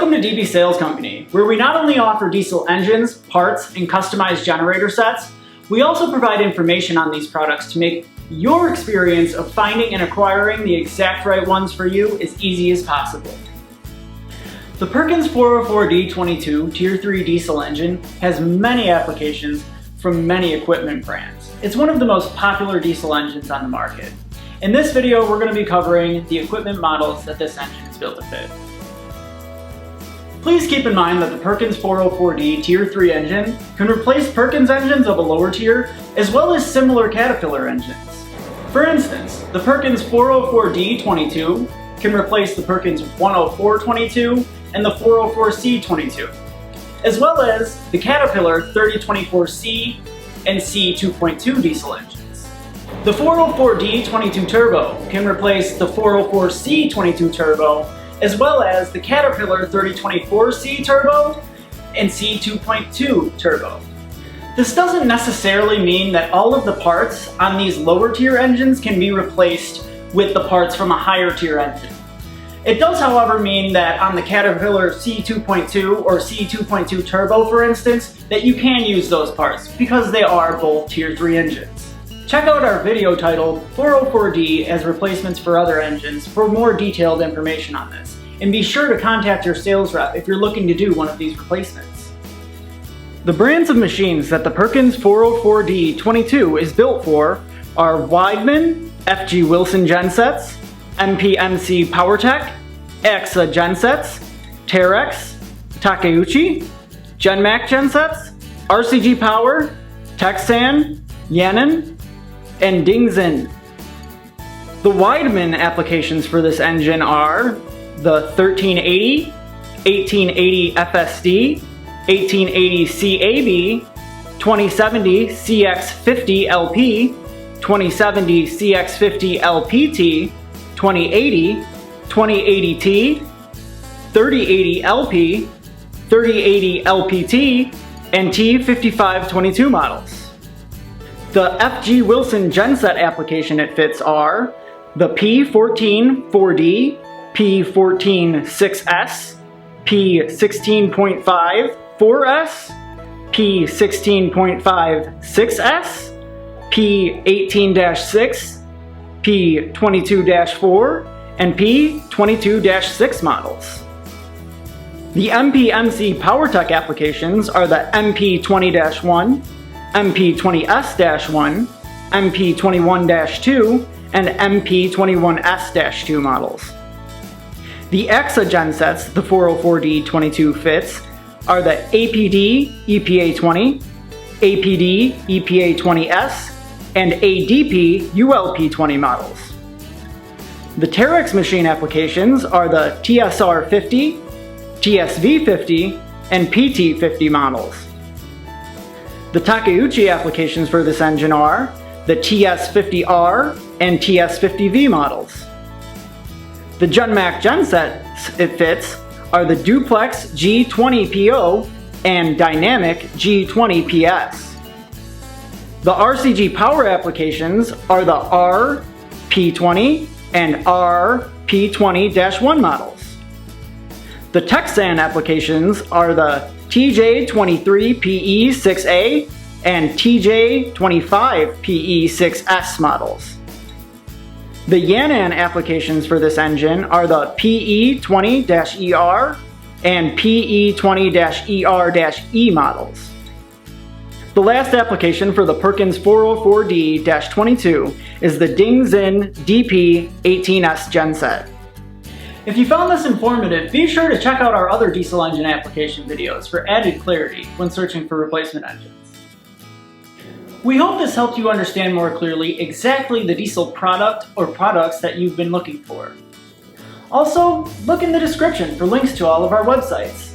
Welcome to DB Sales Company, where we not only offer diesel engines, parts, and customized generator sets, we also provide information on these products to make your experience of finding and acquiring the exact right ones for you as easy as possible. The Perkins 404D22 Tier 3 diesel engine has many applications from many equipment brands. It's one of the most popular diesel engines on the market. In this video, we're going to be covering the equipment models that this engine is built to fit. Please keep in mind that the Perkins 404D Tier 3 engine can replace Perkins engines of a lower tier, as well as similar Caterpillar engines. For instance, the Perkins 404D22 can replace the Perkins 10422 and the 404C22, as well as the Caterpillar 3024C and C2.2 diesel engines. The 404D22 Turbo can replace the 404C22 Turbo, as well as the Caterpillar 3024C Turbo and C2.2 Turbo. This doesn't necessarily mean that all of the parts on these lower tier engines can be replaced with the parts from a higher tier engine. It does, however, mean that on the Caterpillar C2.2 or C2.2 Turbo, for instance, that you can use those parts because they are both Tier 3 engines. Check out our video titled 404D as replacements for other engines for more detailed information on this. And be sure to contact your sales rep if you're looking to do one of these replacements. The brands of machines that the Perkins 404D22 is built for are Weidemann, FG Wilson Gensets, MPMC PowerTech, AXA Gensets, Terex, Takeuchi, Genset Gensets, RCG Power, Texan, Yanan, and Genset. The Weidemann applications for this engine are the 1380, 1880 FSD, 1880 CAB, 2070 CX50 LP, 2070 CX50 LPT, 2080, 2080T, 3080 LP, 3080 LPT, and T5522 models. The FG Wilson Genset application it fits are the P14-4D, P14-6S, P16.5 4S, P16.5 6S, P18-6, P22-4, and P22-6 models. The MPMC PowerTech applications are the MP20-1, MP20S-1, MP21-2, and MP21S-2 models. The AXA Gensets the 404D22 fits are the APD EPA20, APD EPA20S, and ADP ULP20 models. The Terex machine applications are the TSR50, TSV50, and PT50 models. The Takeuchi applications for this engine are the TS50R and TS50V models. The Genset Gensets it fits are the Duplex G20PO and Dynamic G20PS. The RCG Power applications are the RP20 and RP20-1 models. The Texan applications are the TJ23PE6A and TJ25PE6S models. The Yanan applications for this engine are the PE20-ER and PE20-ER-E models. The last application for the Perkins 404D-22 is the Genset DP18S Genset. If you found this informative, be sure to check out our other diesel engine application videos for added clarity when searching for replacement engines. We hope this helped you understand more clearly exactly the diesel product or products that you've been looking for. Also, look in the description for links to all of our websites.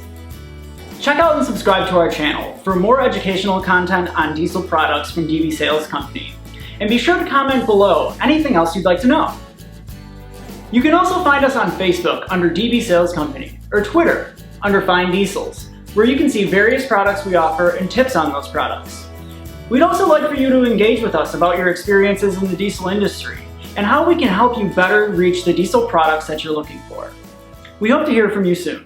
Check out and subscribe to our channel for more educational content on diesel products from DB Sales Company. And be sure to comment below anything else you'd like to know. You can also find us on Facebook under DB Sales Company, or Twitter under Find Diesels, where you can see various products we offer and tips on those products. We'd also like for you to engage with us about your experiences in the diesel industry and how we can help you better reach the diesel products that you're looking for. We hope to hear from you soon.